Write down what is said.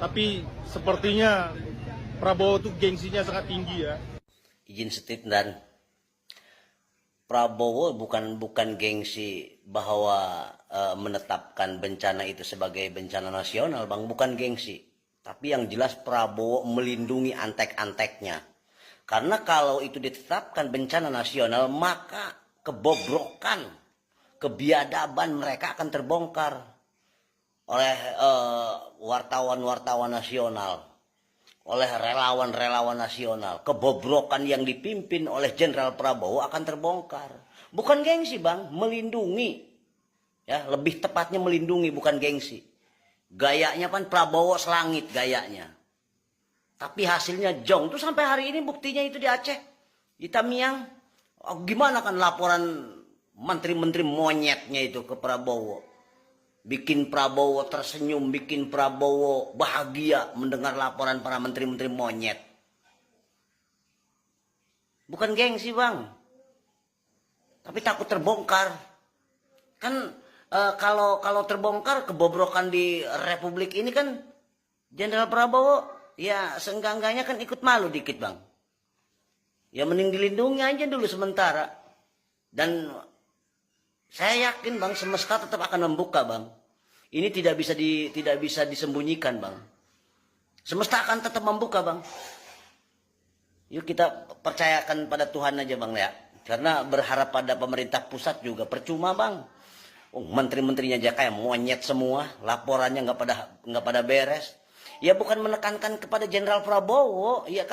Tapi sepertinya Prabowo tuh gengsinya sangat tinggi ya. Izin setit dan Prabowo bukan gengsi bahwa menetapkan bencana itu sebagai bencana nasional, Bang, bukan gengsi. Tapi yang jelas Prabowo melindungi antek-anteknya. Karena kalau itu ditetapkan bencana nasional, maka kebobrokan, kebiadaban mereka akan terbongkar oleh wartawan-wartawan nasional, oleh relawan-relawan nasional. Kebobrokan yang dipimpin oleh Jenderal Prabowo akan terbongkar. Bukan gengsi, Bang, melindungi. Ya, lebih tepatnya melindungi, bukan gengsi. Gayanya kan Prabowo selangit gayanya. Tapi hasilnya jong. Tuh sampai hari ini buktinya itu di Aceh, di Tamiang. Oh, gimana kan laporan menteri-menteri monyetnya itu ke Prabowo. Bikin Prabowo tersenyum, bikin Prabowo bahagia mendengar laporan para menteri-menteri monyet. Bukan gengsi, Bang. Tapi takut terbongkar. Kan kalau terbongkar kebobrokan di Republik ini kan Jenderal Prabowo ya seenggak-enggaknya kan ikut malu dikit, Bang. Ya mending dilindungi aja dulu sementara. Dan saya yakin, Bang, semesta tetap akan membuka, Bang. Ini tidak bisa disembunyikan, Bang. Semesta akan tetap membuka, Bang. Yuk kita percayakan pada Tuhan aja, Bang, ya. Karena berharap pada pemerintah pusat juga percuma, Bang. Oh, menteri-menterinya aja kayak monyet semua, laporannya nggak pada beres. Ya bukan menekankan kepada Jenderal Prabowo, ya kan.